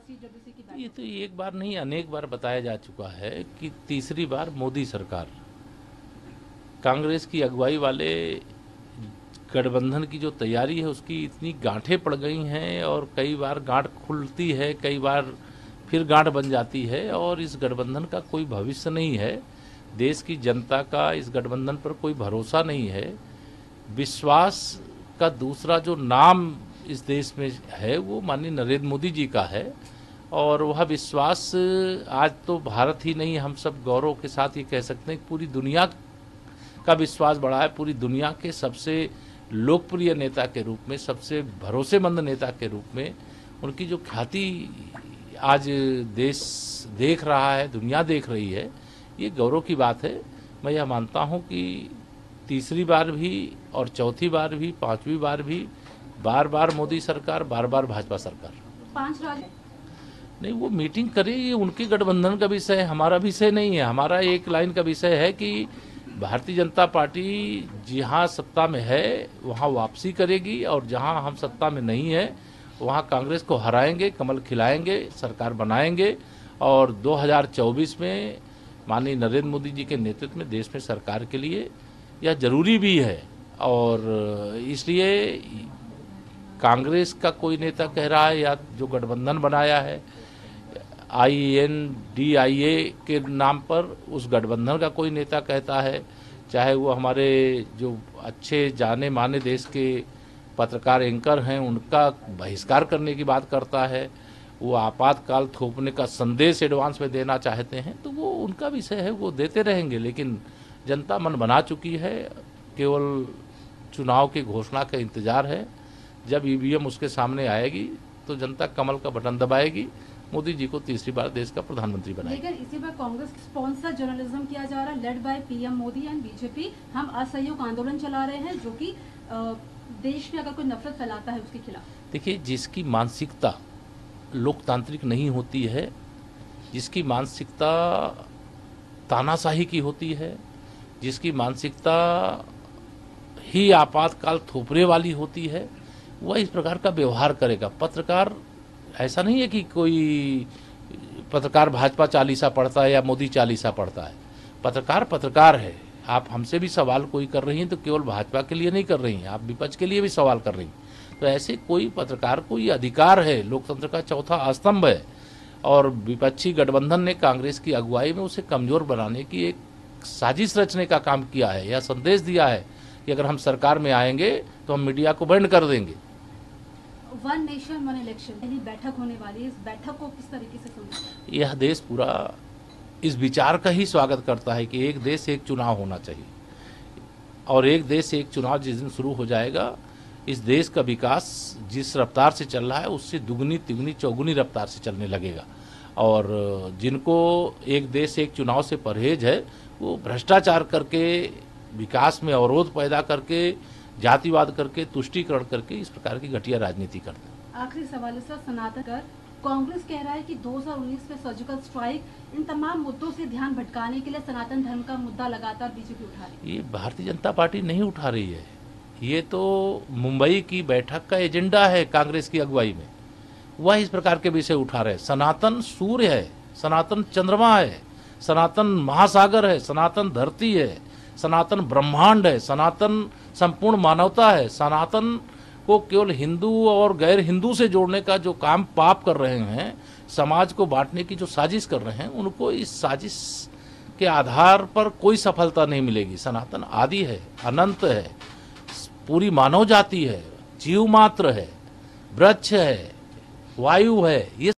Seat JDU की बात। ये तो एक बार नहीं अनेक बार बताया जा चुका है कि तीसरी बार मोदी सरकार, कांग्रेस की अगुवाई वाले गठबंधन की जो तैयारी है उसकी इतनी गांठें पड़ गई हैं और कई बार गांठ खुलती है, कई बार फिर गांठ बन जाती है और इस गठबंधन का कोई भविष्य नहीं है। देश की जनता का इस गठबंधन पर कोई भरोसा नहीं है। विश्वास का दूसरा जो नाम इस देश में है वो माननीय नरेंद्र मोदी जी का है और वह विश्वास आज तो भारत ही नहीं, हम सब गौरव के साथ ये कह सकते हैं पूरी दुनिया का विश्वास बढ़ा है। पूरी दुनिया के सबसे लोकप्रिय नेता के रूप में, सबसे भरोसेमंद नेता के रूप में उनकी जो ख्याति आज देश देख रहा है, दुनिया देख रही है, ये गौरव की बात है। मैं यह मानता हूं कि तीसरी बार भी और चौथी बार भी, पांचवी बार भी, बार बार मोदी सरकार, बार बार भाजपा सरकार। 5 राज्य नहीं, वो मीटिंग करे, ये उनके गठबंधन का विषय है, हमारा विषय नहीं है। हमारा एक लाइन का विषय है कि भारतीय जनता पार्टी जहाँ सत्ता में है वहाँ वापसी करेगी और जहाँ हम सत्ता में नहीं है वहाँ कांग्रेस को हराएंगे, कमल खिलाएंगे, सरकार बनाएंगे और 2024 में माननीय नरेंद्र मोदी जी के नेतृत्व में देश में सरकार के लिए यह जरूरी भी है। और इसलिए कांग्रेस का कोई नेता कह रहा है या जो गठबंधन बनाया है INDIA के नाम पर, उस गठबंधन का कोई नेता कहता है, चाहे वो हमारे जो अच्छे जाने माने देश के पत्रकार एंकर हैं उनका बहिष्कार करने की बात करता है, वो आपातकाल थोपने का संदेश एडवांस में देना चाहते हैं, तो वो उनका विषय है, वो देते रहेंगे। लेकिन जनता मन बना चुकी है, केवल चुनाव की घोषणा का इंतजार है। जब EVM उसके सामने आएगी तो जनता कमल का बटन दबाएगी, मोदी जी को तीसरी बार देश का प्रधानमंत्री बनाएगी। लेकिन इसी बार कांग्रेस स्पॉन्सर जर्नलिज्म किया जा रहा है, led by PM Modi and BJP। हम असहयोग आंदोलन चला रहे हैं जो कि देश में अगर कोई नफरत फैलाता है उसके खिलाफ। देखिए, जिसकी मानसिकता लोकतांत्रिक नहीं होती है, जिसकी मानसिकता तानाशाही की होती है, जिसकी मानसिकता ही आपातकाल थोपने वाली होती है, वह इस प्रकार का व्यवहार करेगा। पत्रकार ऐसा नहीं है कि कोई पत्रकार भाजपा चालीसा पढ़ता है या मोदी चालीसा पढ़ता है। पत्रकार पत्रकार है। आप हमसे भी सवाल कोई कर रही हैं तो केवल भाजपा के लिए नहीं कर रही हैं, आप विपक्ष के लिए भी सवाल कर रही हैं। तो ऐसे कोई पत्रकार को ये अधिकार है, लोकतंत्र का चौथा स्तंभ है और विपक्षी गठबंधन ने कांग्रेस की अगुवाई में उसे कमजोर बनाने की एक साजिश रचने का काम किया है। यह संदेश दिया है कि अगर हम सरकार में आएंगे तो हम मीडिया को बैंड कर देंगे। वन नेशन वन इलेक्शन पहली बैठक होने वाली है, इस बैठक को किस तरीके से समझते हैं? यह देश पूरा इस विचार का ही स्वागत करता है कि एक देश एक चुनाव होना चाहिए और एक देश एक चुनाव जिस दिन शुरू हो जाएगा, इस देश का विकास जिस रफ्तार से चल रहा है उससे दुगनी तिगुनी चौगुनी रफ्तार से चलने लगेगा। और जिनको एक देश एक चुनाव से परहेज है वो भ्रष्टाचार करके, विकास में अवरोध पैदा करके, जातिवाद करके, तुष्टीकरण करके इस प्रकार की घटिया राजनीति करते हैं। आखिरी सवाल है सर, सनातन कर कांग्रेस कह रहा है कि 2019 में सर्जिकल स्ट्राइक, इन तमाम मुद्दों से ध्यान भटकाने के लिए सनातन धर्म का मुद्दा लगातार BJP उठा रही है। ये भारतीय जनता पार्टी नहीं उठा रही है, ये तो मुंबई की बैठक का एजेंडा है कांग्रेस की अगुवाई में, वह इस प्रकार के विषय उठा रहे हैं। सनातन सूर्य है, सनातन चंद्रमा है, सनातन महासागर है, सनातन धरती है, सनातन ब्रह्मांड है, सनातन संपूर्ण मानवता है। सनातन को केवल हिंदू और गैर हिंदू से जोड़ने का जो काम पाप कर रहे हैं, समाज को बांटने की जो साजिश कर रहे हैं, उनको इस साजिश के आधार पर कोई सफलता नहीं मिलेगी। सनातन आदि है, अनंत है, पूरी मानव जाति है, जीव मात्र है, वृक्ष है, वायु है, ये